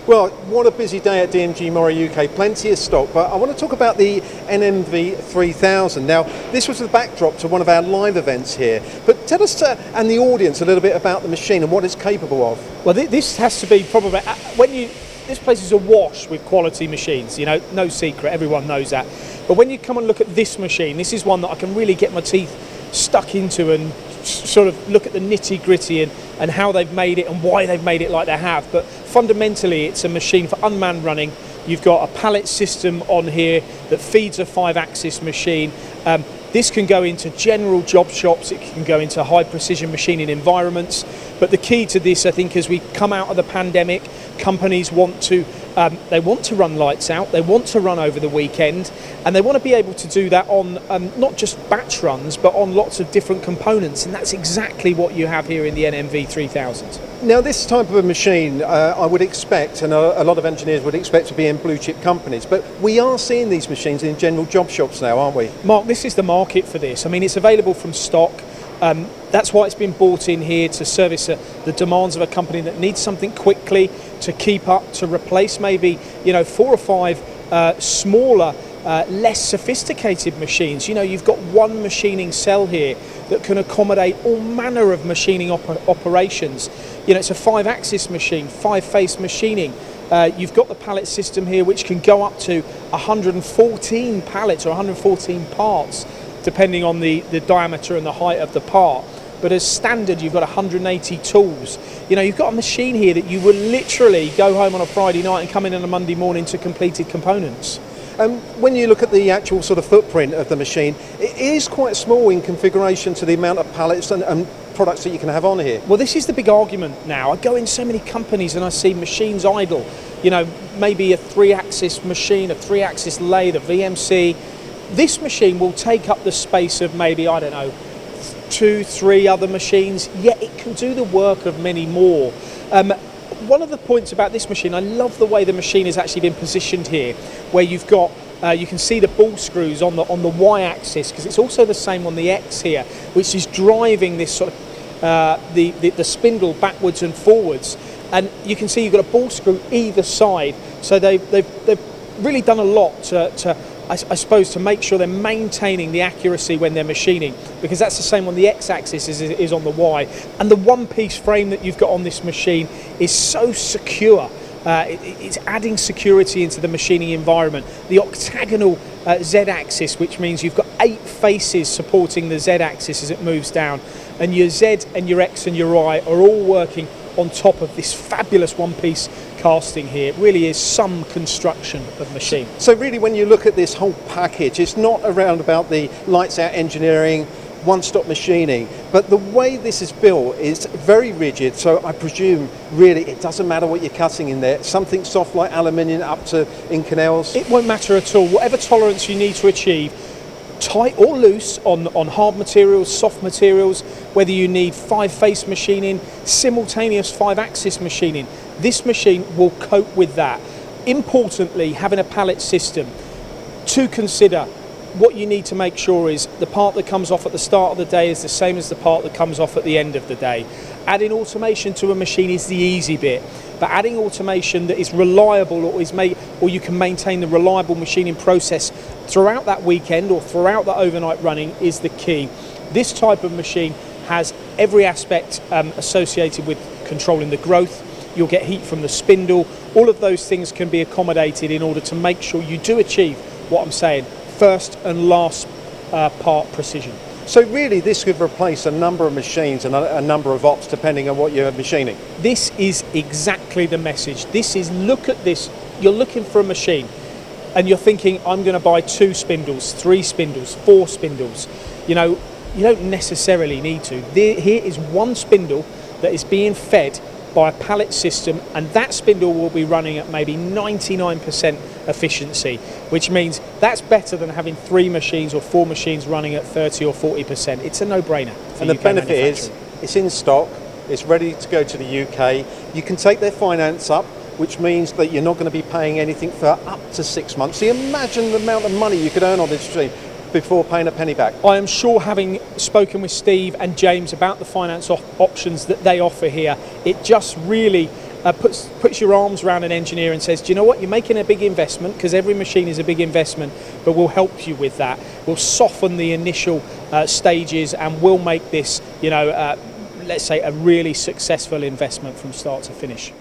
Well, what a busy day at DMG MORI UK, plenty of stock, but I want to talk about the NMV 3000. Now, this was the backdrop to one of our live events here, but tell us and the audience a little bit about the machine and what it's capable of. Well, this has to be probably, this place is awash with quality machines, you know, no secret, everyone knows that. But when you come and look at this machine, this is one that I can really get my teeth stuck into and sort of look at the nitty gritty and how they've made it and why they've made it like they have. But fundamentally, it's a machine for unmanned running. You've got a pallet system on here that feeds a 5-axis machine. This can go into general job shops, it can go into high precision machining environments. But the key to this, I think, as we come out of the pandemic, companies want to run lights out, they want to run over the weekend, and they want to be able to do that on not just batch runs, but on lots of different components, and that's exactly what you have here in the NMV 3000. Now, this type of a machine, I would expect, and a lot of engineers would expect to be in blue chip companies, but we are seeing these machines in general job shops now, aren't we? Mark, this is the market for this. I mean, it's available from stock. That's why it's been bought in here to service the demands of a company that needs something quickly to keep up, to replace maybe, you know, 4 or 5 smaller, less sophisticated machines. You know, you've got one machining cell here that can accommodate all manner of machining operations. You know, it's a 5-axis machine, 5-face machining. You've got the pallet system here, which can go up to 114 pallets or 114 parts, depending on the diameter and the height of the part. But as standard, you've got 180 tools. You know, you've got a machine here that you would literally go home on a Friday night and come in on a Monday morning to completed components. When you look at the actual sort of footprint of the machine, it is quite small in configuration to the amount of pallets and products that you can have on here. Well, this is the big argument now. I go in so many companies and I see machines idle. You know, maybe a 3-axis machine, a 3-axis lathe, a VMC. This machine will take up the space of maybe, I don't know, 2-3 other machines, yet it can do the work of many more. One of the points about this machine, I love the way the machine has actually been positioned here, where you've got, you can see the ball screws on the Y-axis, because it's also the same on the X here, which is driving this sort of, the spindle backwards and forwards. And you can see you've got a ball screw either side, so they've really done a lot to I suppose, to make sure they're maintaining the accuracy when they're machining, because that's the same on the X-axis as it is on the Y. And the one-piece frame that you've got on this machine is so secure. It's adding security into the machining environment. The octagonal Z-axis, which means you've got 8 faces supporting the Z-axis as it moves down, and your Z and your X and your Y are all working on top of this fabulous one-piece casting here. It really is some construction of machine. So really, when you look at this whole package, it's not around about the lights out engineering, one-stop machining, but the way this is built is very rigid, so I presume really it doesn't matter what you're cutting in there. Something soft like aluminium up to Inconels. It won't matter at all. Whatever tolerance you need to achieve, tight or loose on hard materials, soft materials, whether you need 5-face machining, simultaneous 5-axis machining, this machine will cope with that. Importantly, having a pallet system to consider, what you need to make sure is the part that comes off at the start of the day is the same as the part that comes off at the end of the day. Adding automation to a machine is the easy bit, but adding automation that is reliable or you can maintain the reliable machining process throughout that weekend or throughout the overnight running is the key. This type of machine has every aspect associated with controlling the growth. You'll get heat from the spindle. All of those things can be accommodated in order to make sure you do achieve what I'm saying, first and last part precision. So really this could replace a number of machines and a number of ops depending on what you're machining. This is exactly the message. This is, look at this, you're looking for a machine and you're thinking, I'm going to buy 2 spindles, 3 spindles, 4 spindles. You know, you don't necessarily need to. Here is one spindle that is being fed by a pallet system, and that spindle will be running at maybe 99% efficiency, which means that's better than having 3 machines or 4 machines running at 30 or 40%. It's a no-brainer. And the benefit is, it's in stock, it's ready to go to the UK. You can take their finance up, which means that you're not going to be paying anything for up to 6 months. So imagine the amount of money you could earn on this machine before paying a penny back. I am sure, having spoken with Steve and James about the finance options that they offer here, it just really puts your arms around an engineer and says, do you know what, you're making a big investment, because every machine is a big investment, but we'll help you with that. We'll soften the initial stages, and we'll make this, let's say, a really successful investment from start to finish.